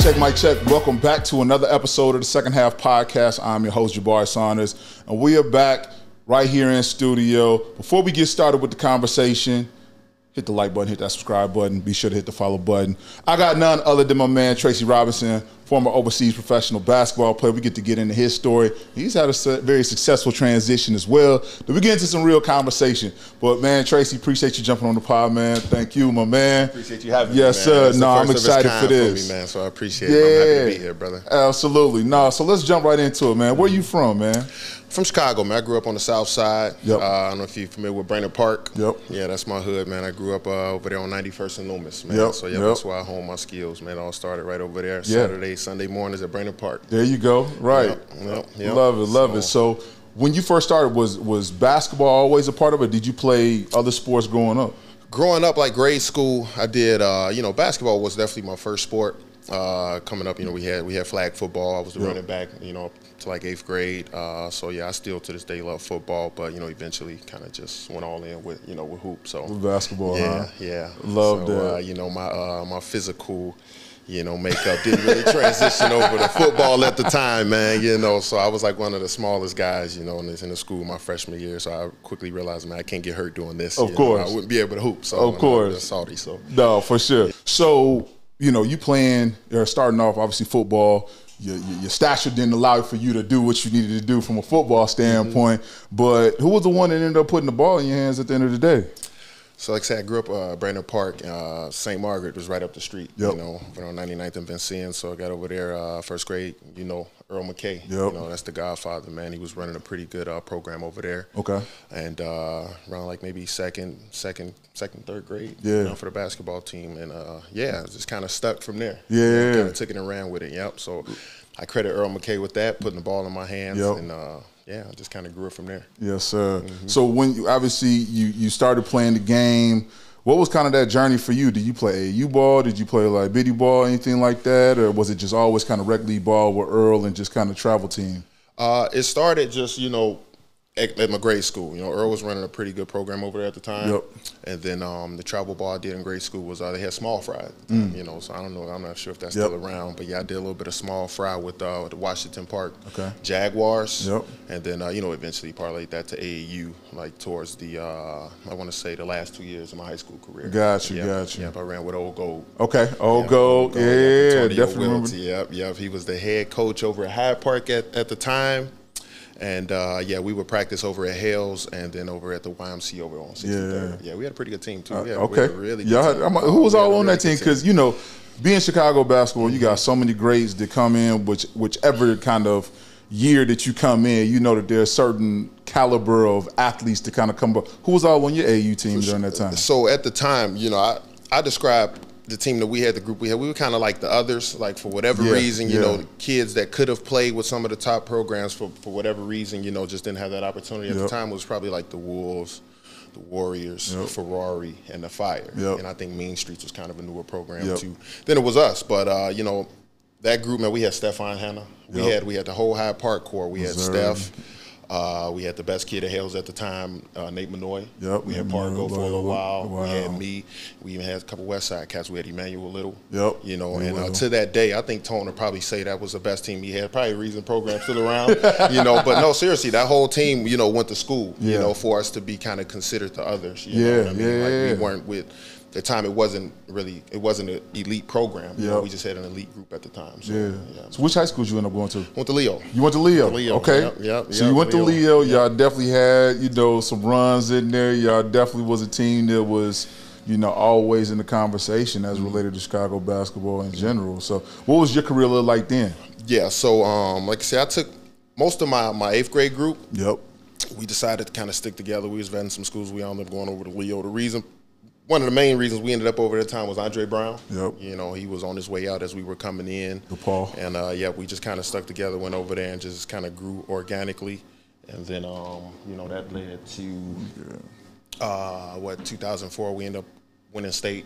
Mic check. Welcome back to another episode of the Second Half Podcast. I'm your host, Jabari Saunders, and we are back right here in studio. Before we get started with the conversation, hit the like button, hit that subscribe button. Be sure to hit the follow button. I got none other than my man, Tracy Robinson, former overseas professional basketball player. We get to get into his story. He's had a very successful transition as well. Then we get into some real conversation. But, man, Tracy, appreciate you jumping on the pod, man. Thank you, my man. Appreciate you having me, Yes, sir. No, I'm excited for this. For me, man, so I appreciate it. I'm happy to be here, brother. Absolutely. No, so let's jump right into it, man. Where you from, man? From Chicago, man. I grew up on the south side. Yep. I don't know if you're familiar with Brainerd Park. Yep. Yeah, that's my hood, man. I grew up over there on 91st and Loomis, man. Yep. So, yeah, that's where I honed my skills, man. It all started right over there. Saturday, Sunday mornings at Brainerd Park. There you go. Right. Yep. Love it. So when you first started, was basketball always a part of it? Did you play other sports growing up? Growing up, like grade school, I did, basketball was definitely my first sport. Coming up, we had flag football. I was the running back, to like 8th grade. So yeah, I still to this day love football, but eventually kind of just went all in with with hoop. So with basketball, yeah, love that. My physical, makeup didn't really transition over to football at the time, man. So I was like one of the smallest guys, in the school my freshman year. So I quickly realized, man, I can't get hurt doing this. Of course, I wouldn't be able to hoop. So of course, salty. So no, for sure. So you playing, you're starting off obviously football. Your stature didn't allow for you to do what you needed to do from a football standpoint. But who was the one that ended up putting the ball in your hands at the end of the day? So like I said, I grew up Brainerd Park. St. Margaret was right up the street, yep. Over on 99th and Vincennes. So I got over there first grade, Earl McKay. Yep. That's the godfather, man. He was running a pretty good program over there. Okay. And around like maybe second, third grade, for the basketball team. And just kind of stuck from there. Yeah. Kind of took it and ran with it, yep. So I credit Earl McKay with that, putting the ball in my hands. Yep. And I just kind of grew it from there. Yes, sir. So when you started playing the game, what was kind of that journey for you? Did you play AAU ball? Did you play like biddy ball, anything like that? Or was it just always kind of rec league ball with Earl and just kind of travel team? It started just, at my grade school. Earl was running a pretty good program over there at the time. Yep. And then the travel ball I did in grade school was they had small fry at the time, so I don't know. I'm not sure if that's still around. But, yeah, I did a little bit of small fry with the Washington Park Jaguars. Yep. And then, eventually parlayed that to AAU, like towards the, I want to say the last 2 years of my high school career. Gotcha. Yep, I ran with Old Gold. Okay, Old Gold. Yeah, definitely remember. Yep. He was the head coach over at Hyde Park at the time. And, we would practice over at Hales and then over at the YMC over on 63rd. Yeah, we had a pretty good team, too. We had a really good team. Who was all on that team? Because, being Chicago basketball, you got so many grades that come in, whichever kind of year that you come in, that there's certain caliber of athletes to kind of come up. Who was all on your AU team during that time? So at the time, I described the team that we had, the group we were kind of like the others, like for whatever reason, the kids that could have played with some of the top programs for whatever reason, just didn't have that opportunity at the time. It was probably like the Wolves, the Warriors, Ferrari, and the Fire. And I think Mean Streets was kind of a newer program too. Then it was us, but that group, man, we had Stephon Hanna. We had the whole Hyde Park core. We had Steph. We had the best kid at Hales at the time, Nate Manoy. Yep. We had Pargo for a little while. Wow. We had me. We even had a couple West Side cats. We had Emmanuel Little. Yep. And to that day, I think Tone would probably say that was the best team he had. Probably a reason program still around. But no, seriously, that whole team, went to school. For us to be kind of considered the others. You know what I mean? Like we weren't with. At the time, it wasn't an elite program. We just had an elite group at the time. So, So which high school did you end up going to? Went to Leo. You went to Leo? Okay. Yep. So you went to Leo. Y'all definitely had, some runs in there. Y'all definitely was a team that was, always in the conversation as related to Chicago basketball in general. So what was your career look like then? Yeah, so like I said, I took most of my 8th grade group. Yep. We decided to kind of stick together. We was vetting some schools. We ended up going over to Leo. One of the main reasons we ended up over that time was Andre Brown. Yep. He was on his way out as we were coming in. DePaul. And, we just kind of stuck together, went over there and just kind of grew organically. And then, that led to, 2004, we ended up winning state,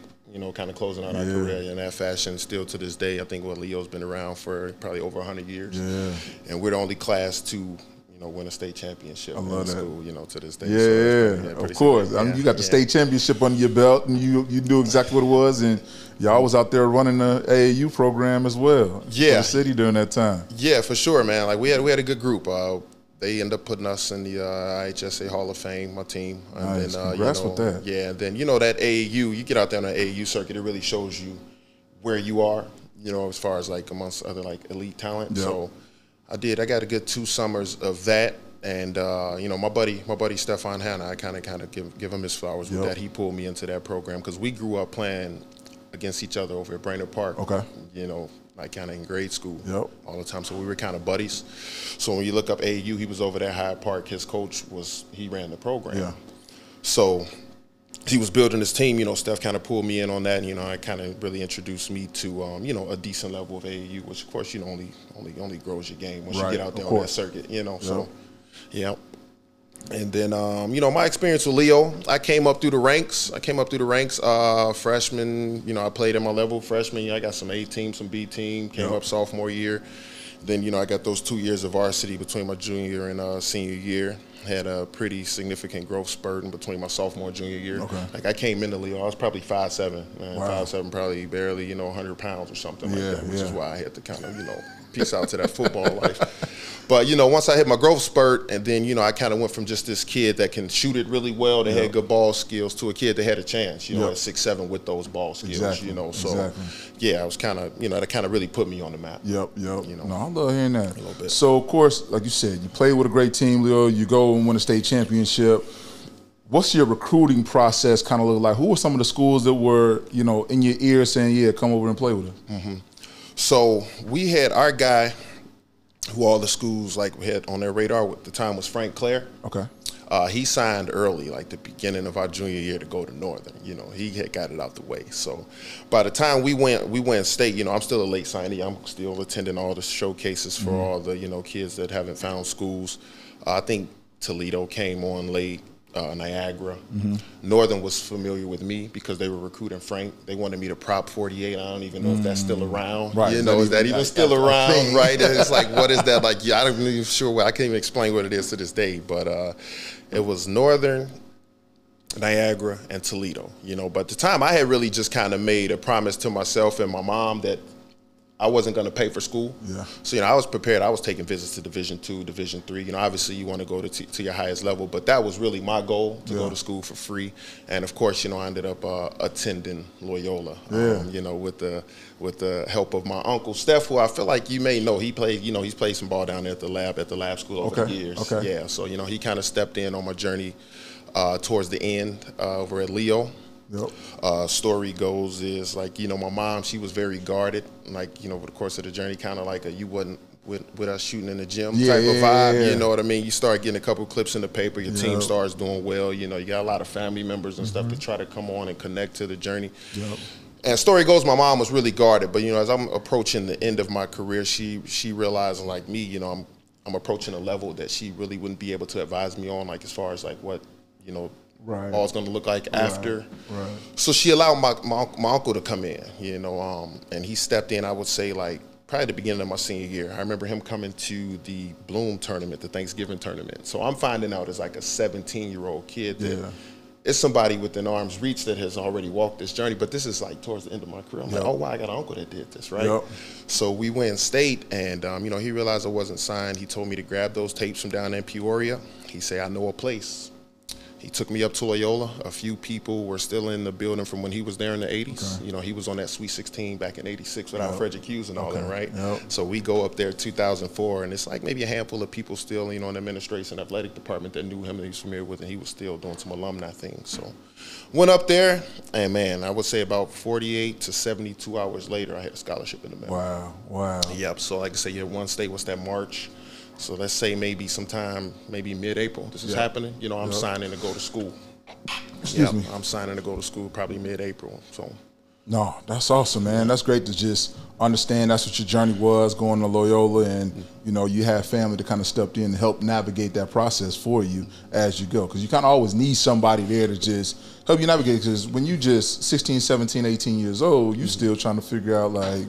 kind of closing out our career in that fashion. Still to this day, I think Leo's been around for probably over 100 years. Yeah. And we're the only class to win a state championship in school, to this day. Yeah, of course. I mean, you got the state championship under your belt, and you knew exactly what it was, and y'all was out there running the AAU program as well. Yeah, for the city during that time. Yeah, for sure, man. Like we had a good group. They ended up putting us in the IHSA Hall of Fame, my team. And nice. then, Congrats with that. Yeah, and then that AAU, you get out there on the AAU circuit, it really shows you where you are, as far as like amongst other like elite talent. Yep. So I got a good 2 summers of that. And my buddy Stefan Hanna, I kind of give him his flowers with that. He pulled me into that program because we grew up playing against each other over at Brainerd Park. Okay. Like kind of in grade school all the time. So we were kind of buddies. So when you look up AAU, he was over there at Hyde Park. His coach he ran the program. Yeah. So he was building his team. Steph kind of pulled me in on that. And, I kind of really introduced me to, a decent level of AAU, which of course, only grows your game once you get out there on that circuit, So, yeah. And then, my experience with Leo, I came up through the ranks. Freshman, I played at my level. Freshman, I got some A team, some B team. Came up sophomore year. Then, I got those 2 years of varsity between my junior and senior year. Had a pretty significant growth spurt in between my sophomore and junior year. Okay. Like I came into Leo, I was probably 5'7", man. Wow. 5'7", probably barely, 100 pounds or something like that, which is why I had to kind of, peace out to that football life. But, once I hit my growth spurt, and then, I kind of went from just this kid that can shoot it really well, that had good ball skills, to a kid that had a chance, at 6'7" with those ball skills, So, yeah, I was kind of, that kind of really put me on the map. Yep. No, I love hearing that. A little bit. So, of course, like you said, you played with a great team, Leo. You go and win a state championship. What's your recruiting process kind of look like? Who were some of the schools that were, in your ear saying, yeah, come over and play with us? Mm-hmm. So we had our guy who all the schools like had on their radar at the time was Frank Clare. Okay. He signed early, like the beginning of our junior year, to go to Northern. He had got it out the way. So by the time we went state, I'm still a late signee. I'm still attending all the showcases for all the, kids that haven't found schools. I think Toledo came on late. Niagara. Northern was familiar with me because they were recruiting Frank. They wanted me to prop 48. I don't even know if that's still around. Right. Is that even still around? Right. And it's like, what is that? Like, yeah, I'm not even sure. I can't even explain what it is to this day. But it was Northern, Niagara, and Toledo. But at the time, I had really just kind of made a promise to myself and my mom that I wasn't going to pay for school. Yeah. So, I was prepared. I was taking visits to Division II, Division III. Obviously you want to go to your highest level, but that was really my goal, to go to school for free. And of course, I ended up attending Loyola, with the help of my uncle, Steph, who I feel like you may know. He played, he's played some ball down there at the lab school over the years. Okay. Yeah. So, he kind of stepped in on my journey towards the end over at Leo. Yep. Story goes is like, my mom, she was very guarded, like, over the course of the journey, kind of like you wasn't with us shooting in the gym type of vibe, you know what I mean? You start getting a couple clips in the paper, your team starts doing well, you got a lot of family members and stuff to try to come on and connect to the journey. Yep. And story goes, my mom was really guarded, but, as I'm approaching the end of my career, she realized, like me, I'm approaching a level that she really wouldn't be able to advise me on, like as far as like what, all it's going to look like after. Right. So she allowed my uncle to come in, and he stepped in, I would say, like, probably at the beginning of my senior year. I remember him coming to the Bloom tournament, the Thanksgiving tournament. So I'm finding out as like a 17-year-old kid that it's somebody within arm's reach that has already walked this journey. But this is like towards the end of my career. I'm like, oh, wow, I got an uncle that did this, right? Yep. So we went state, and, he realized I wasn't signed. He told me to grab those tapes from down in Peoria. He said, I know a place. He took me up to Loyola. A few people were still in the building from when he was there in the 80s. Okay. He was on that Sweet 16 back in 86 without Frederick Hughes and all that, right? Yep. So we go up there 2004, and it's like maybe a handful of people still, in the administration, athletic department that knew him and he was familiar with, and he was still doing some alumni things. So went up there, and man, I would say about 48 to 72 hours later, I had a scholarship in the mail. Wow. Yep. So like I said, one state was that March. So let's say maybe sometime, maybe mid-April, this is happening. I'm signing to go to school. Excuse me. I'm signing to go to school probably mid-April. So. No, that's awesome, man. That's great to just understand that's what your journey was, going to Loyola, and, you have family that kind of stepped in and helped navigate that process for you as you go. Because you kind of always need somebody there to just help you navigate. Because when you just 16, 17, 18 years old, you still trying to figure out, like,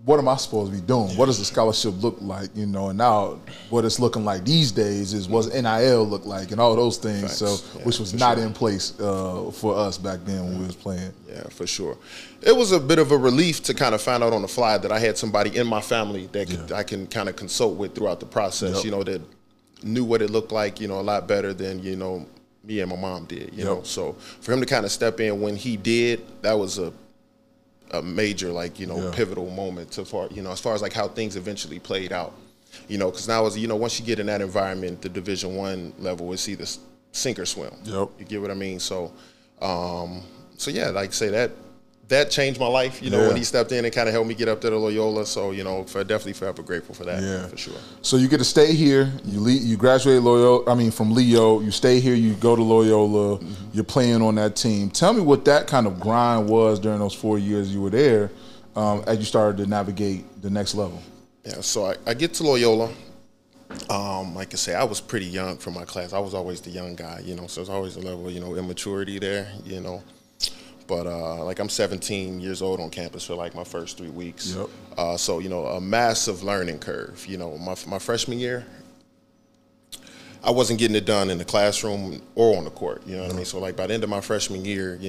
what am I supposed to be doing? What does the scholarship look like? You know, and now what it's looking like these days is what NIL look like and all those things. Facts. So, which was not in place for us back then when we was playing. Yeah, for sure. It was a bit of a relief to kind of find out on the fly that I had somebody in my family that I can kind of consult with throughout the process. You know, that knew what it looked like. You know, a lot better than me and my mom did. You know, so for him to kind of step in when he did, that was a major pivotal moment as far as like how things eventually played out, because now once you get in that environment, the Division I level is either sink or swim. You get what I mean? So yeah, like I say, that changed my life, when he stepped in and kind of helped me get up to the Loyola. So, definitely forever grateful for that, for sure. So you get to stay here. You graduate from Leo. You stay here. You go to Loyola. You're playing on that team. Tell me what that kind of grind was during those 4 years you were there, as you started to navigate the next level. Yeah. So I get to Loyola. Like I say, I was pretty young for my class. I was always the young guy, so there's always a level of, immaturity there, But like I'm 17 years old on campus for like my first 3 weeks. So a massive learning curve. My freshman year, I wasn't getting it done in the classroom or on the court. You know what I mean? So like by the end of my freshman year,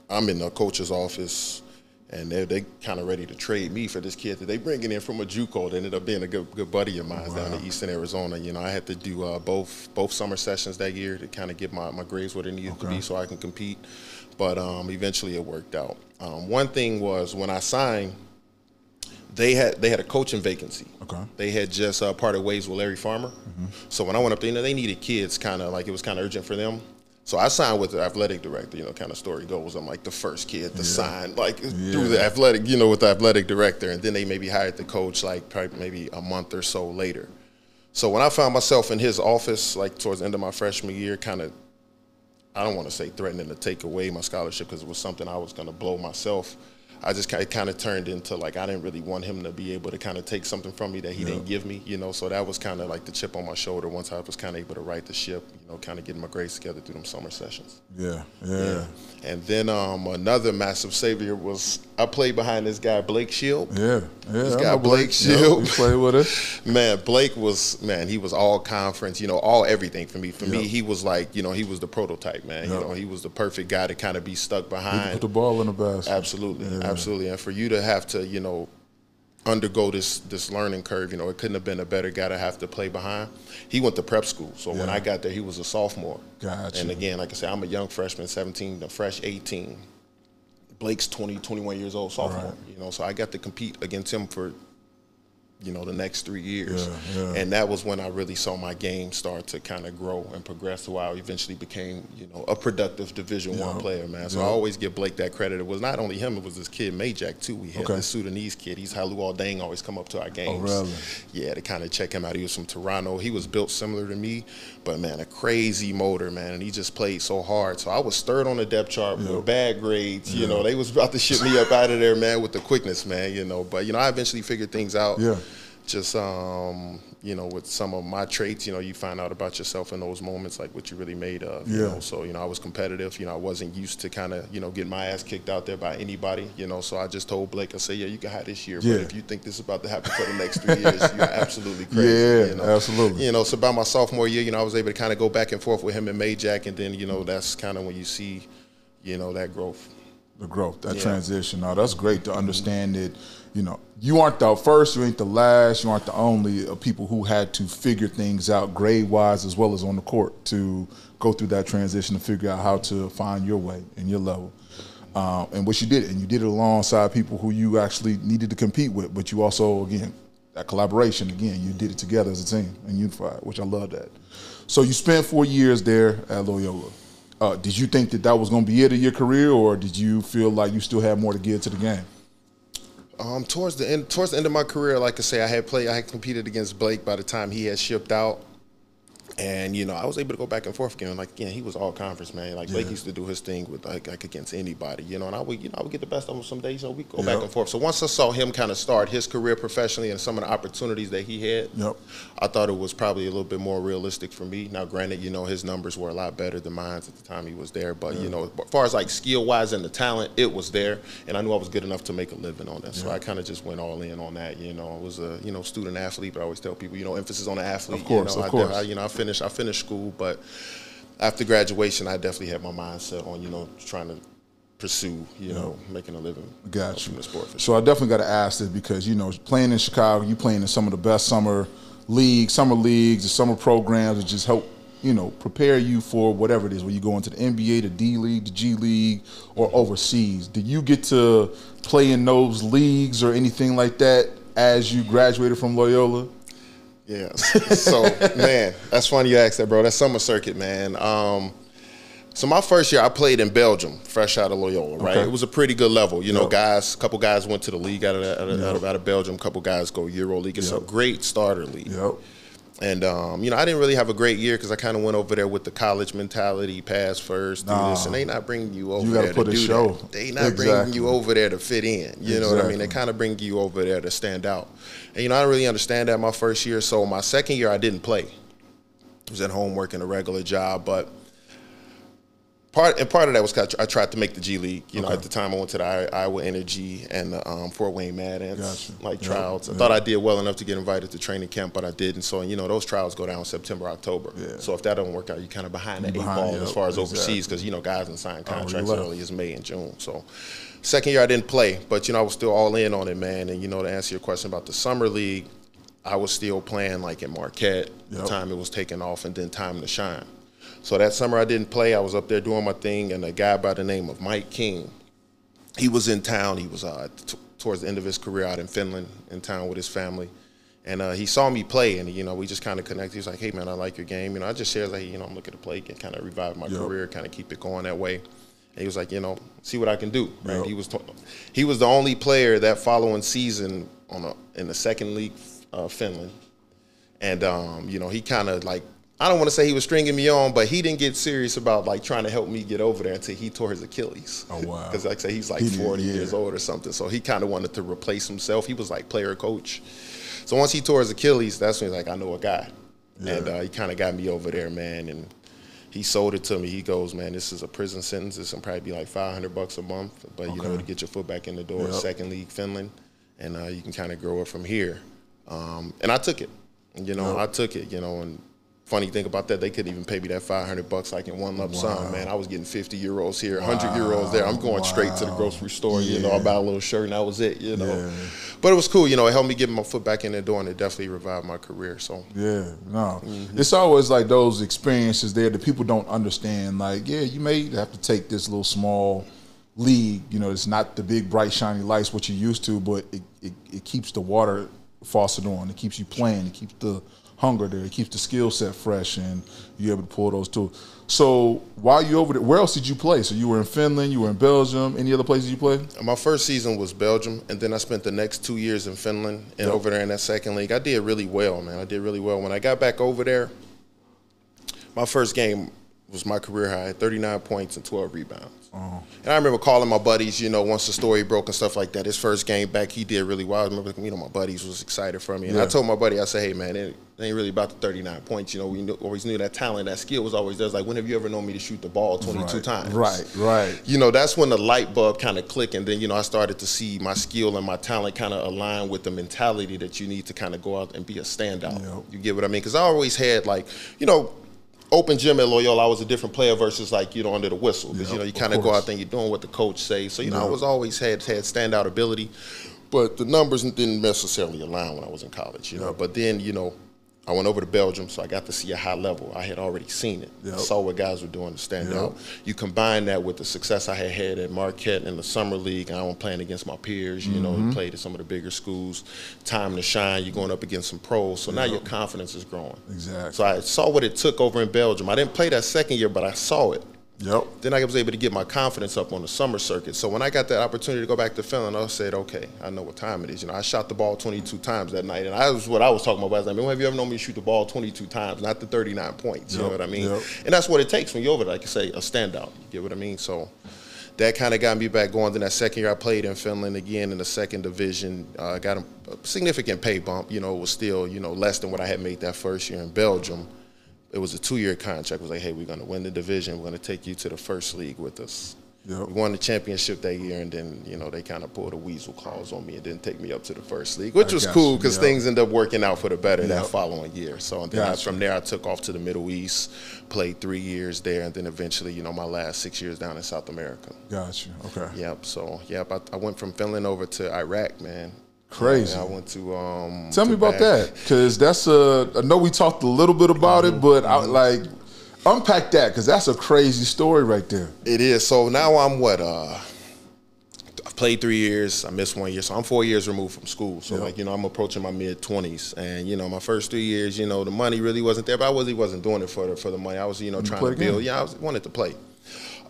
I'm in the coach's office, and they kind of ready to trade me for this kid that they bringing in from a JUCO that ended up being a good buddy of mine down in Eastern Arizona. I had to do both summer sessions that year to kind of get my grades where they needed to be so I can compete. But eventually it worked out. One thing was when I signed, they had a coaching vacancy. They had just parted ways with Larry Farmer. So when I went up there, they needed kids, kind of like it was kind of urgent for them. So I signed with the athletic director. Kind of story goes, I'm like the first kid to sign, through the athletic, with the athletic director, and then they maybe hired the coach probably maybe a month or so later. So when I found myself in his office, towards the end of my freshman year, kind of, I don't want to say threatening to take away my scholarship because it was something I was going to blow myself. It kind of turned into I didn't really want him to be able to kind of take something from me that he didn't give me, So that was kind of like the chip on my shoulder once I was kind of able to right the ship, kind of getting my grades together through them summer sessions. Yeah. And then another massive savior was I played behind this guy Blake Shield. This guy Blake Shield. You played with us. Man, Blake was he was all conference, all everything for me. For me, he was he was the prototype, man. He was the perfect guy to kind of be stuck behind. He put the ball in the basket. Absolutely. Absolutely, and for you to have to, undergo this learning curve, it couldn't have been a better guy to have to play behind. He went to prep school, so when I got there, he was a sophomore. Gotcha. And again, like I said, I'm a young freshman, 17, the fresh 18. Blake's 20, 21 years old, sophomore. So I got to compete against him for, the next 3 years. And that was when I really saw my game start to kind of grow and progress to where I eventually became, a productive Division I player, man. So I always give Blake that credit. It was not only him, it was this kid, Majak, too. We had this Sudanese kid. He's Halu Aldang, always come up to our games. Oh, really? Yeah, to kind of check him out. He was from Toronto. He was built similar to me, but, man, a crazy motor, man, and he just played so hard. So I was third on the depth chart with bad grades. They was about to ship me up out of there, man, with the quickness, man, But, I eventually figured things out. Just, with some of my traits, you find out about yourself in those moments, like what you're really made of. So, I was competitive. I wasn't used to kind of, getting my ass kicked out there by anybody, So I just told Blake, I said, yeah, you can have this year, but if you think this is about to happen for the next 3 years, you're absolutely crazy. Absolutely. So by my sophomore year, I was able to kind of go back and forth with him and Majak, and then, that's kind of when you see, that growth. The growth, that transition. Now, that's great to understand that, you aren't the first, you ain't the last, you aren't the only people who had to figure things out grade-wise as well as on the court to go through that transition to figure out how to find your way and your level. And what you did, and you did it alongside people who you actually needed to compete with, but you also, again, that collaboration, again, you did it together as a team and unified, which I love that. So you spent 4 years there at Loyola. Did you think that was going to be it of your career, or did you feel like you still had more to give to the game? Towards the end of my career, like I say, I had competed against Blake by the time he had shipped out, And, you know, I was able to go back and forth again. Like, he was all conference, man. Like, Blake used to do his thing with, like against anybody, you know. And I would get the best of him some days, so we go back and forth. So once I saw him kind of start his career professionally and some of the opportunities that he had, I thought it was probably a little bit more realistic for me. Now, granted, you know, his numbers were a lot better than mine at the time he was there. But, you know, as far as, like, skill-wise and the talent, it was there. And I knew I was good enough to make a living on that. So I kind of just went all in on that, you know. I was a, you know, student athlete, but I always tell people, you know, emphasis on the athlete. Of course, you know, I finished school, but after graduation, I definitely had my mind set on, you know, trying to pursue, you know, making a living from the sport. So I definitely got to ask this because, you know, playing in Chicago, you playing in some of the best summer leagues, the summer programs that just help, you know, prepare you for whatever it is, when you go into the NBA, the D League, the G League, or overseas. Did you get to play in those leagues or anything like that as you graduated from Loyola? Yeah. So, man, that's funny you asked that, bro. That's summer circuit, man. So my first year, I played in Belgium, fresh out of Loyola, right? It was a pretty good level. You know, a couple guys went to the league out of Belgium. A couple guys go Euro League. It's a great starter league. And, you know, I didn't really have a great year because I kind of went over there with the college mentality, pass first, do this, and they not bringing you over there to do that. They not bringing you over there to fit in. You know what I mean? They kind of bring you over there to stand out. And, you know, I didn't really understand that my first year. So my second year, I didn't play. I was at home working a regular job, but part of that was I tried to make the G League. You know, at the time I went to the Iowa Energy and the Fort Wayne Mad Ants trials. I thought I did well enough to get invited to training camp, but I didn't. So, you know, those trials go down September, October. So if that doesn't work out, you're kind of behind the eight ball as far as overseas because, you know, guys can sign contracts early as May and June. So second year I didn't play, but, you know, I was still all in on it, man. And, you know, to answer your question about the summer league, I was still playing like in Marquette. The time it was taking off and then time to shine. So that summer I didn't play. I was up there doing my thing, and a guy by the name of Mike King, he was in town. He was towards the end of his career out in Finland, in town with his family. And he saw me play, and, you know, we just kind of connected. He was like, hey, man, I like your game. You know, I just shared, like, you know, I'm looking to play and kind of revive my career, kind of keep it going that way. And he was like, you know, see what I can do. Right? He was the only player that following season in the second league, Finland. And, you know, he kind of, like, I don't want to say he was stringing me on, but he didn't get serious about, like, trying to help me get over there until he tore his Achilles. Oh, wow. Because, like I say, he's like 40 years old or something. So he kind of wanted to replace himself. He was like player coach. So once he tore his Achilles, that's when he's like, I know a guy. And he kind of got me over there, man. And he sold it to me. He goes, man, this is a prison sentence. This will probably be like $500 a month. But, you know, to get your foot back in the door, second league Finland. And you can kind of grow it from here. And I took it. You know, I took it, you know, and funny thing about that, they couldn't even pay me that $500 like in one lump sum, man. I was getting 50 euros here, 100 euros there. I'm going straight to the grocery store, you know, I bought a little shirt and that was it, you know. But it was cool, you know, it helped me get my foot back in the door and it definitely revived my career, so. It's always like those experiences there that people don't understand. Like, you may have to take this little small league, you know, it's not the big, bright, shiny lights, what you're used to, but it keeps the water faucet on. It keeps you playing. It keeps the hunger there. It keeps the skill set fresh, and you're able to pull those too. So while you over there, where else did you play? So you were in Finland, you were in Belgium. Any other places you played? My first season was Belgium, and then I spent the next 2 years in Finland and over there in that second league. I did really well, man. I did really well. When I got back over there, my first game was my career high. I had 39 points and 12 rebounds. And I remember calling my buddies, you know, once the story broke and stuff like that. His first game back, he did really well. I remember, you know, my buddies was excited for me. And I told my buddy, I said, hey, man, it ain't really about the 39 points. You know, we always knew that talent, that skill was always there. It's like, when have you ever known me to shoot the ball 22 times? Right. You know, that's when the light bulb kind of clicked. And then, you know, I started to see my skill and my talent kind of align with the mentality that you need to kind of go out and be a standout. You get what I mean? Because I always had, like, you know, open gym at Loyola, I was a different player versus, like, you know, under the whistle. Because, you know, you kind of go out there and you're doing what the coach says. So, you know, I was always had standout ability. But the numbers didn't necessarily align when I was in college, you know. But then, you know, I went over to Belgium, so I got to see a high level. I had already seen it. I saw what guys were doing to stand out. You combine that with the success I had at Marquette in the summer league, and I was playing against my peers, you know, who played at some of the bigger schools. Time to shine, you're going up against some pros, so now your confidence is growing. So I saw what it took over in Belgium. I didn't play that second year, but I saw it. Yep. Then I was able to get my confidence up on the summer circuit. So when I got that opportunity to go back to Finland, I said, okay, I know what time it is. I shot the ball 22 times that night, and I was what I was talking about. I was like, man, have you ever known me to shoot the ball 22 times, not the 39 points? You know what I mean? Yep. And that's what it takes when you're over there, like you say, a standout. You get what I mean? So that kind of got me back going. Then that second year I played in Finland again in the second division. Got a significant pay bump. It was still, less than what I had made that first year in Belgium. It was a 2-year contract. It was like, hey, we're going to win the division. We're going to take you to the first league with us. Yep. We won the championship that year, and then, they kind of pulled a weasel clause on me and didn't take me up to the first league, which was cool because things ended up working out for the better that following year. So and then from there, I took off to the Middle East, played 3 years there, and then eventually, my last 6 years down in South America. Gotcha. Okay. Yep. So, I went from Finland over to Iraq, man. Crazy. I went to tell me about that, because that's I know we talked a little bit about it, but unpack that, because that's a crazy story right there. It is. So now I'm I've played 3 years. I missed 1 year, so I'm 4 years removed from school. So I'm approaching my mid-20s, and my first 3 years, the money really wasn't there, but I really wasn't doing it for the money. I was trying to build. Yeah, wanted to play.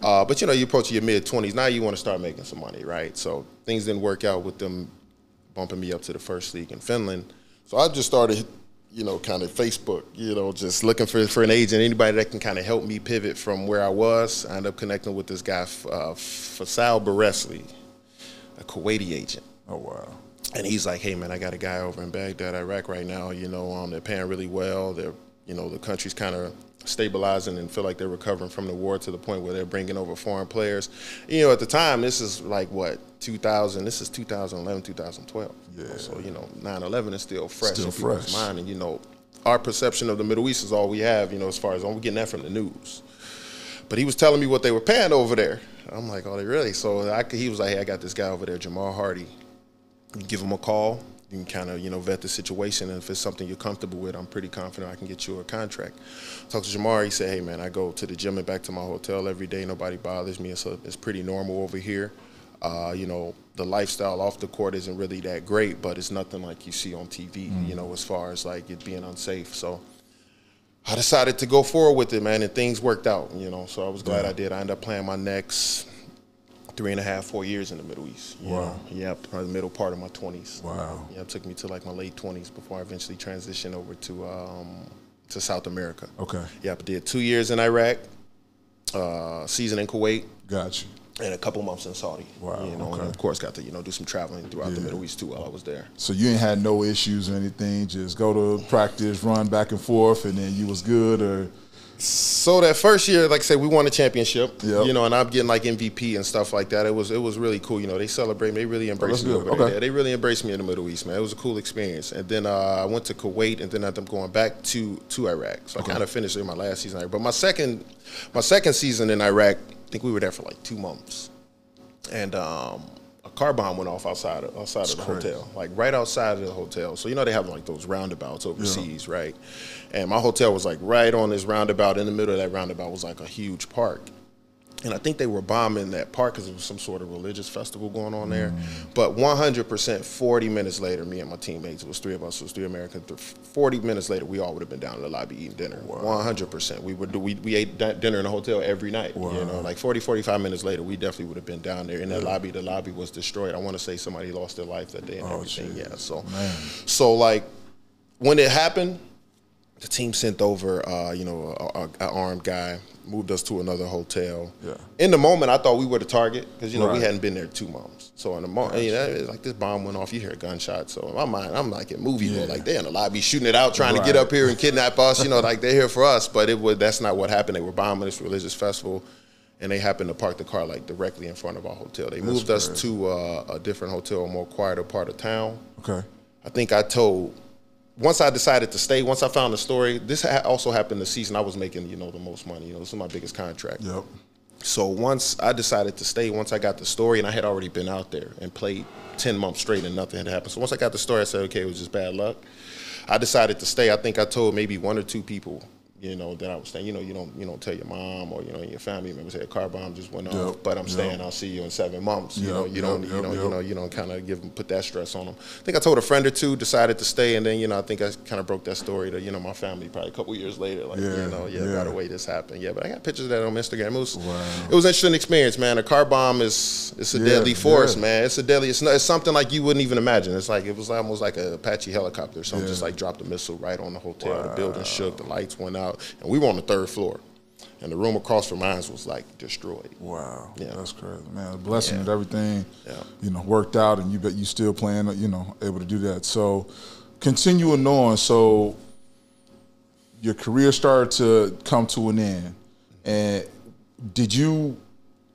But you approach your mid-20s, now you want to start making some money, right? So things didn't work out with them bumping me up to the first league in Finland. So I just started, kind of Facebook, just looking for an agent, anybody that can kind of help me pivot from where I was. I ended up connecting with this guy, Faisal Baresli, a Kuwaiti agent. Oh, wow. And he's like, hey, man, I got a guy over in Baghdad, Iraq right now, they're paying really well. They're, the country's kind of stabilizing and feel like they're recovering from the war to the point where they're bringing over foreign players. At the time, this is like, what, 2000, this is 2011, 2012. Yeah. So, 9/11 is still fresh in people's mind. And, our perception of the Middle East is all we have, as far as I'm getting that from the news. But he was telling me what they were paying over there. I'm like, oh, they really? So he was like, hey, I got this guy over there, Jamal Hardy. You give him a call. You can kind of, vet the situation, and if it's something you're comfortable with, I'm pretty confident I can get you a contract. Talked to Jamar, he said, hey, man, I go to the gym and back to my hotel every day. Nobody bothers me. It's pretty normal over here. The lifestyle off the court isn't really that great, but it's nothing like you see on TV, as far as like it being unsafe. So I decided to go forward with it, man, and things worked out, so I was glad I did. I ended up playing my next 3.5, 4 years in the Middle East. Wow. Yeah, probably the middle part of my 20s. Wow. Yeah, it took me to like my late 20s before I eventually transitioned over to South America. Okay. Yeah, I did 2 years in Iraq, season in Kuwait. Gotcha. And a couple months in Saudi. Wow. Okay. And of course got to, do some traveling throughout the Middle East too while I was there. So you ain't had no issues or anything, just go to practice, run back and forth, and then you was good, or? So that first year, like I said, we won a championship, yep. And I'm getting like MVP and stuff like that. It was really cool. They celebrate me. They really embraced me over there. They really embraced me in the Middle East, man. It was a cool experience. And then I went to Kuwait, and then I ended up going back to Iraq. So I kind of finished in my last season. But my second season in Iraq, I think we were there for like 2 months. And a car bomb went off outside of the hotel, like right outside of the hotel. So they have like those roundabouts overseas, right? And my hotel was like right on this roundabout. In the middle of that roundabout was like a huge park. And I think they were bombing that park because there was some sort of religious festival going on there. But 100%, 40 minutes later, me and my teammates, it was 3 of us, it was 3 Americans, 40 minutes later, we all would have been down in the lobby eating dinner. Wow. 100%. We ate dinner in the hotel every night. Wow. Like 40, 45 minutes later, we definitely would have been down there in that lobby. The lobby was destroyed. I want to say somebody lost their life that day and everything. Geez. Yeah, so like when it happened, the team sent over, an armed guy, moved us to another hotel. Yeah. In the moment, I thought we were the target because, we hadn't been there 2 months. So in the moment, it's like this bomb went off, you hear a gunshot. So in my mind, I'm like in movie mode, like they're in the lobby shooting it out, trying to get up here and kidnap us, like they're here for us. But that's not what happened. They were bombing this religious festival, and they happened to park the car like directly in front of our hotel. They moved us to a different hotel, a more quieter part of town. Okay. I think once I decided to stay, once I found the story, this also happened the season I was making, the most money. This was my biggest contract. Yep. So once I decided to stay, once I got the story, and I had already been out there and played 10 months straight and nothing had happened. So once I got the story, I said, okay, it was just bad luck. I decided to stay. I think I told maybe 1 or 2 people that I was staying. You don't tell your mom or your family members, hey, a car bomb just went off, but I'm staying. I'll see you in 7 months. You don't kind of put that stress on them. I think I told a friend or two, decided to stay, and then I think I kind of broke that story to my family probably a couple years later. Like by the way this happened. Yeah, but I got pictures of that on Instagram. It was an interesting experience, man. A car bomb it's a deadly force, man. It's a deadly. It's something like you wouldn't even imagine. It was almost like a Apache helicopter or something. Just like dropped a missile right on the hotel. The building shook. The lights went out. And we were on the 3rd floor, and the room across from mine was like destroyed. Wow, that's crazy, man. A blessing that everything, worked out, and you still playing, able to do that. So, continuing on, so your career started to come to an end, and did you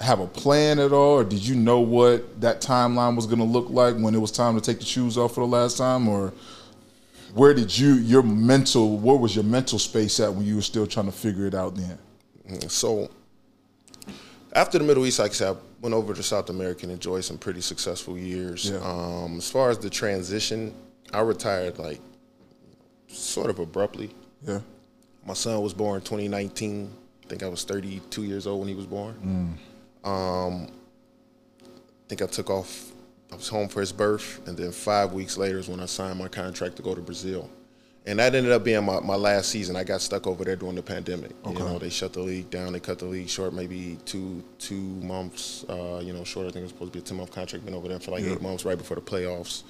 have a plan at all, or did you know what that timeline was going to look like when it was time to take the shoes off for the last time, or where did what was your mental space at when you were still trying to figure it out then? So after the Middle East, like I said, I went over to South America and enjoyed some pretty successful years. Yeah. As far as the transition, I retired like sort of abruptly. Yeah. My son was born in 2019. I think I was 32 years old when he was born. I think I took off. I was home for his birth, and then 5 weeks later is when I signed my contract to go to Brazil. And that ended up being my last season. I got stuck over there during the pandemic. Okay. They shut the league down. They cut the league short, maybe two months, short. I think it was supposed to be a 10-month contract. Been over there for like 8 months right before the playoffs.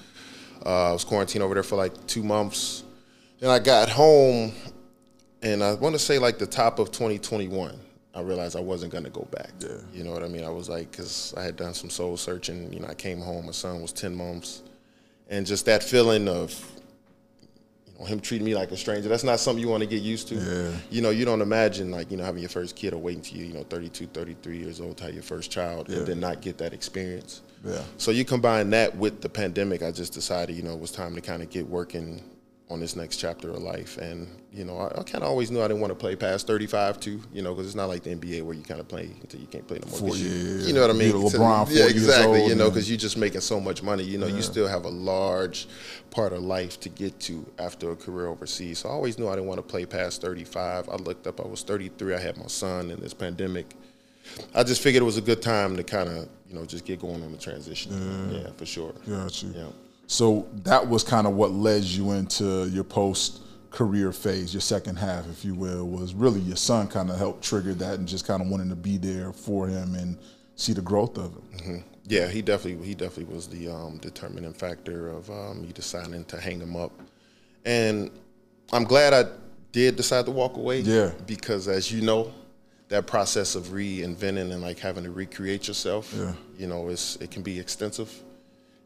I was quarantined over there for like 2 months. Then I got home, and I want to say like the top of 2021. I realized I wasn't going to go back. Yeah. You know what I mean? I was like, because I had done some soul searching. I came home, my son was 10 months. And just that feeling of, him treating me like a stranger, that's not something you want to get used to. Yeah. You don't imagine, like, having your first kid or waiting till you, 32, 33 years old to have your first child and then not get that experience. Yeah. So you combine that with the pandemic, I just decided, it was time to kind of get working on this next chapter of life. And, I kind of always knew I didn't want to play past 35 too, because it's not like the NBA where you kind of play until you can't play no more. You know what I mean? LeBron, yeah, exactly, because you're just making so much money. You still have a large part of life to get to after a career overseas. So I always knew I didn't want to play past 35. I looked up, I was 33, I had my son in this pandemic. I just figured it was a good time to kind of, just get going on the transition. Yeah, for sure. Gotcha. Yeah. So that was kind of what led you into your post-career phase, your second half, if you will, was really your son kind of helped trigger that and just kind of wanting to be there for him and see the growth of it. Mm-hmm. Yeah, he definitely was the determining factor of me deciding to hang him up. And I'm glad I did decide to walk away. Yeah. Because as you know, that process of reinventing and like having to recreate yourself, it can be extensive.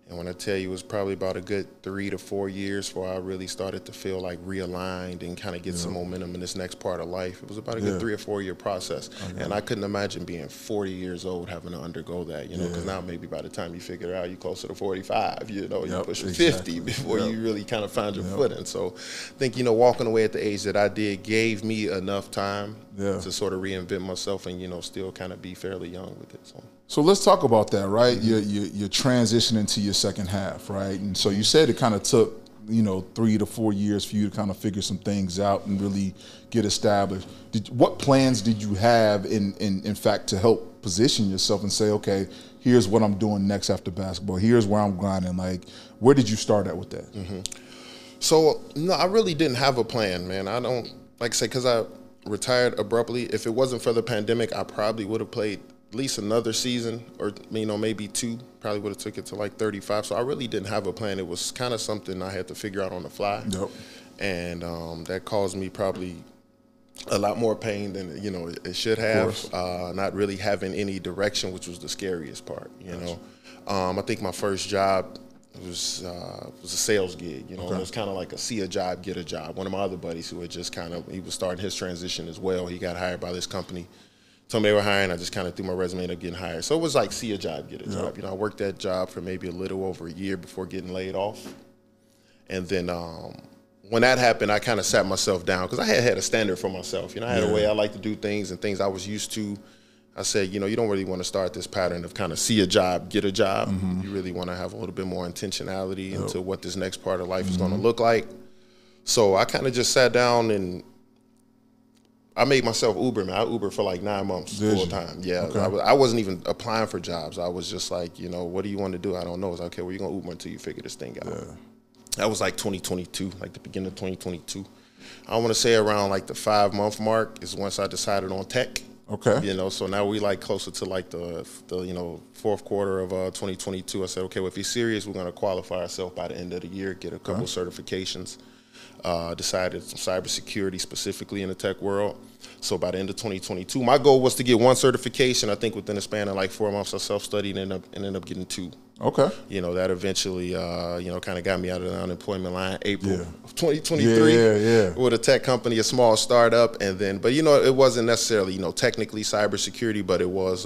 And when I tell you, it was probably about a good 3 to 4 years before I really started to feel like realigned and kind of get some momentum in this next part of life. It was about a good 3 or 4 year process. Okay. And I couldn't imagine being 40 years old having to undergo that, because now maybe by the time you figure it out, you're closer to 45, you're pushing 50 before you really kind of find your footing. So I think, walking away at the age that I did gave me enough time to sort of reinvent myself and, still kind of be fairly young with it. So let's talk about that, right? You're transitioning to your second half, right? And so you said it kind of took, 3 to 4 years for you to kind of figure some things out and really get established. What plans did you have, in fact, to help position yourself and say, okay, here's what I'm doing next after basketball. Here's where I'm grinding. Like, where did you start at with that? Mm-hmm. So, no, I really didn't have a plan, man. I don't, like I say, because I retired abruptly. If it wasn't for the pandemic, I probably would have played at least another season or, maybe 2, probably would have took it to like 35. So I really didn't have a plan. It was kind of something I had to figure out on the fly. Yep. And that caused me probably a lot more pain than, it should have. Not really having any direction, which was the scariest part, I think my first job was a sales gig, and it was kind of like a see a job, get a job. One of my other buddies who had just he was starting his transition as well. He got hired by this company. Told me they were hiring. I just kind of threw my resume and ended up getting hired. So it was like see a job, get a job. I worked that job for maybe a little over a year before getting laid off. And then when that happened, I kind of sat myself down because I had a standard for myself. I had a way I like to do things and things I was used to. I said, you don't really want to start this pattern of kind of see a job, get a job. Mm-hmm. You really want to have a little bit more intentionality into what this next part of life is going to look like. So I kind of just sat down and I made myself Uber, man. I Ubered for like 9 months full time. Yeah, okay. I wasn't even applying for jobs. I was just like, you know, what do you want to do? I don't know. It's like, okay, well, you're going to Uber until you figure this thing out. Yeah. That was like 2022, like the beginning of 2022. I want to say around like the 5-month mark is once I decided on tech. Okay. You know, so now we like closer to like the you know, fourth quarter of 2022. I said, okay, well, if you're serious, we're going to qualify ourselves by the end of the year, get a couple certifications. Decided some cybersecurity specifically in the tech world. So by the end of 2022, my goal was to get 1 certification. I think within a span of like 4 months, I self-studied and ended up getting 2. Okay. You know, that eventually, you know, kind of got me out of the unemployment line April of 2023 with a tech company, a small startup. And then, but, you know, it wasn't necessarily, you know, technically cybersecurity, but it was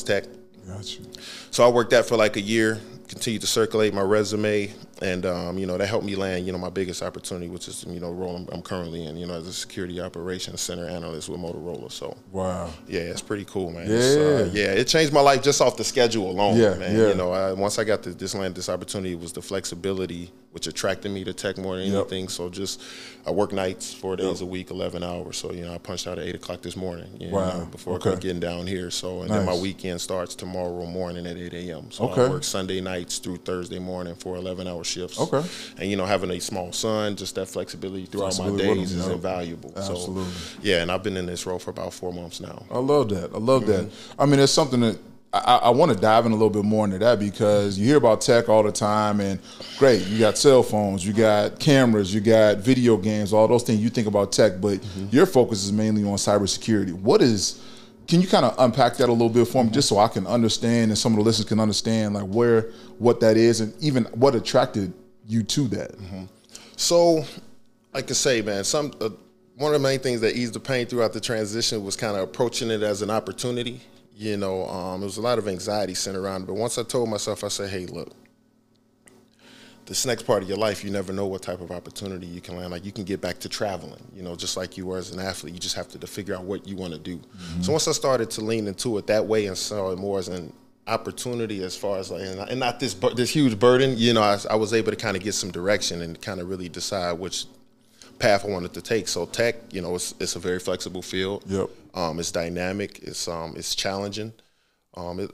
tech. Gotcha. So I worked that for like a year, continued to circulate my resume, and you know, that helped me land, you know, my biggest opportunity, which is, you know, role I'm currently in, you know, as a security operations center analyst with Motorola. So wow, yeah, it's pretty cool, man. Yeah, it changed my life just off the schedule alone, man. Yeah. You know, once I got this opportunity, it was the flexibility which attracted me to tech more than anything. So just I work nights 4 days a week, 11 hours. So, you know, I punched out at 8 o'clock this morning, you know, before I started getting down here. So, and then my weekend starts tomorrow morning at 8 a.m. So I work Sunday nights through Thursday morning for 11-hour shifts. Okay. And, you know, having a small son, just that flexibility throughout my days is invaluable. Absolutely. So, yeah, and I've been in this role for about 4 months now. I love that. I love that. I mean, it's something that I want to dive in a little bit more into that, because you hear about tech all the time, and great, you got cell phones, you got cameras, you got video games, all those things. You think about tech, but your focus is mainly on cybersecurity. Can you kind of unpack that a little bit for me, just so I can understand and some of the listeners can understand like what that is and even what attracted you to that? So, like I say, man, one of the main things that eased the pain throughout the transition was kind of approaching it as an opportunity. You know, there was a lot of anxiety centered around it. But once I told myself, I said, hey, look, this next part of your life, you never know what type of opportunity you can land. Like, you can get back to traveling, you know, just like you were as an athlete. You just have to figure out what you want to do. So once I started to lean into it that way and saw it more as an opportunity, as far as like, and not this huge burden, you know, I was able to kind of get some direction and kind of really decide which path I wanted to take. So tech, you know, it's a very flexible field. Yep. It's dynamic. It's challenging. The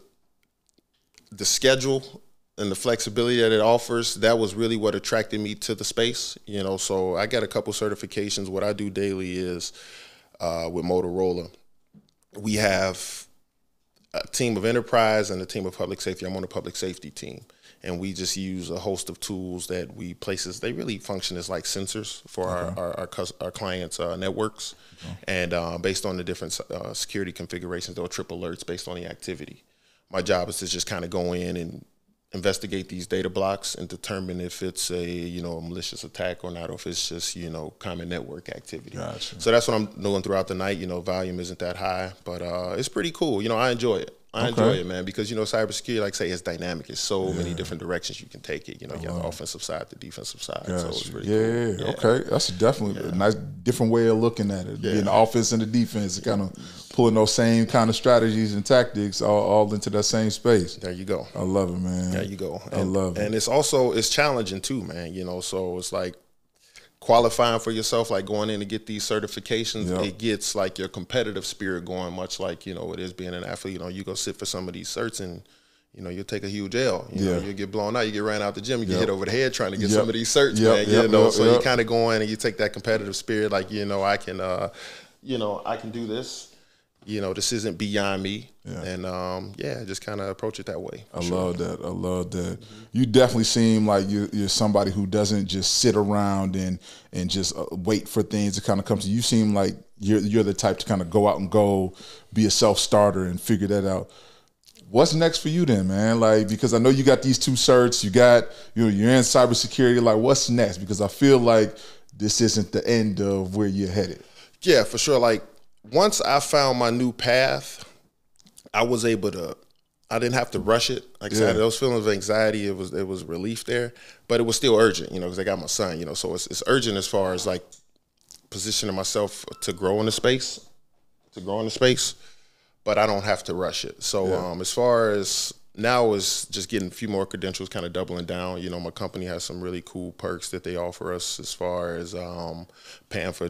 schedule and the flexibility that it offers, that was really what attracted me to the space. You know, so I got a couple certifications. What I do daily is with Motorola, we have a team of enterprise and a team of public safety. I'm on the public safety team. And we just use a host of tools that they really function as like sensors for our clients' networks. And based on the different security configurations, they'll trip alerts based on the activity. My job is to just kind of go in and investigate these data blocks and determine if it's a malicious attack or not, or if it's just, common network activity. Gotcha. So that's what I'm doing throughout the night. Volume isn't that high, but it's pretty cool. I enjoy it. I enjoy it, man, because, cybersecurity, like I say, is dynamic. It's so many different directions you can take it. You have the offensive side, the defensive side. Gotcha. So it's pretty cool. Yeah, okay. That's definitely a nice, different way of looking at it. Being the offense and the defense, kind of pulling those same kind of strategies and tactics all into that same space. There you go. I love it, man. There you go. I love it. And it's challenging too, man, so it's like qualifying for yourself, like going in to get these certifications, it gets like your competitive spirit going, much like, it is being an athlete. You go sit for some of these certs and, you'll take a huge L. You'll get blown out. You get ran out the gym. You get hit over the head trying to get some of these certs, man. So you kind of go in and you take that competitive spirit, like, I can do this. This isn't beyond me. And just kind of approach it that way. I love that. I love that. You definitely seem like you're somebody who doesn't just sit around and just wait for things to kind of come to you. You seem like you're the type to kind of go out and be a self-starter and figure that out. What's next for you then, man? Like, because I know you got these 2 certs, you're in cybersecurity. Like, what's next? Because I feel like this isn't the end of where you're headed. Yeah, for sure. Like, once I found my new path, I didn't have to rush it. Like I said, those feelings of anxiety, it was relief there, but it was still urgent, because I got my son, so it's urgent as far as like positioning myself to grow in the space, but I don't have to rush it. So as far as now is just getting a few more credentials, kind of doubling down. My company has some really cool perks that they offer us as far as paying for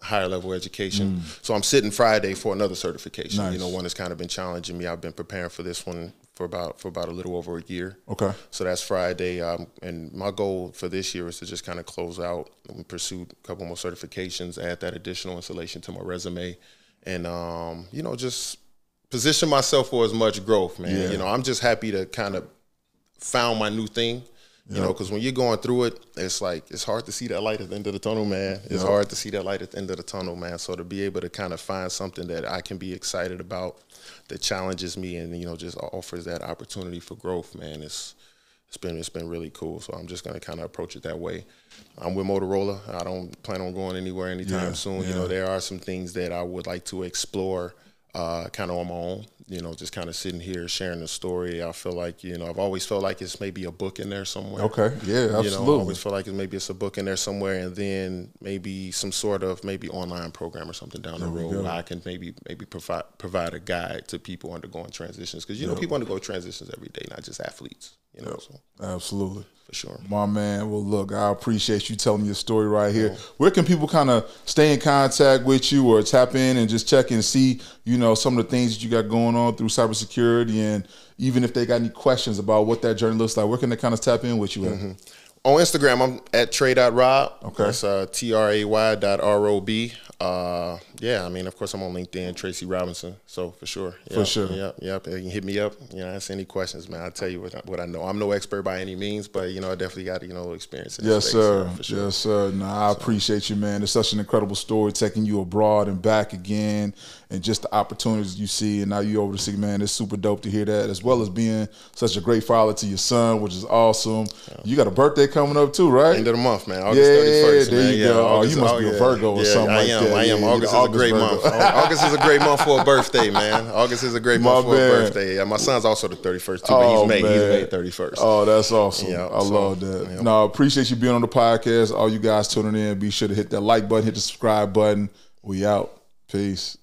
higher level education. So I'm sitting Friday for another certification. Nice. You know, one that's kind of been challenging me. I've been preparing for this one for about a little over a year. Okay. So that's Friday. And my goal for this year is to just kind of close out and pursue a couple more certifications, add that additional installation to my resume, and you know, just position myself for as much growth, man. Yeah. You know, I'm just happy to kind of found my new thing. You know, because when you're going through it, it's like, it's hard to see that light at the end of the tunnel, man. It's hard to see that light at the end of the tunnel, man. So to be able to kind of find something that I can be excited about, that challenges me and, you know, just offers that opportunity for growth, man, it's been really cool. So I'm just going to kind of approach it that way. I'm with Motorola. I don't plan on going anywhere anytime soon. You know, there are some things that I would like to explore kind of on my own, you know, just kind of sitting here sharing the story. I feel like, you know, I've always felt like it's maybe a book in there somewhere. Okay, yeah, absolutely. You know, I always feel like it's a book in there somewhere, and then maybe some sort of online program or something down the road where I can maybe provide a guide to people undergoing transitions. Because, you know, people undergo transitions every day, not just athletes, you know. So. Absolutely. For sure. My man, well, look, I appreciate you telling your story right here. Where can people kind of stay in contact with you or tap in and just check and see, you know, some of the things that you got going on through cybersecurity, and even if they got any questions about what that journey looks like, where can they kind of tap in with you at? On Instagram, I'm at Trey.Rob. Okay. That's TRAY.ROB. Yeah, I mean, of course, I'm on LinkedIn, Tracy Robinson. So for sure. Yep, For sure. Yep. You can hit me up. You know, ask any questions, man. I'll tell you what I know. I'm no expert by any means, but, you know, I definitely got, you know, experience in this space, Sir. you know, for sure. Yes, sir. No, I appreciate you, man. It's such an incredible story, taking you abroad and back again, and just the opportunities you see, and now you over to see, man. It's super dope to hear that, as well as being such a great father to your son, which is awesome. Yeah. You got a birthday coming up too, right? End of the month, man. August 31st. There man. you go. August, you must be a Virgo or something like that. I am. August is a great month. August is a great month for a birthday, man. August is a great month for a birthday. My son's also the 31st too, but he's May 31st. Oh, that's awesome. Yeah, I love that. Yeah. No, I appreciate you being on the podcast. All you guys tuning in, be sure to hit that like button, hit the subscribe button. We out. Peace.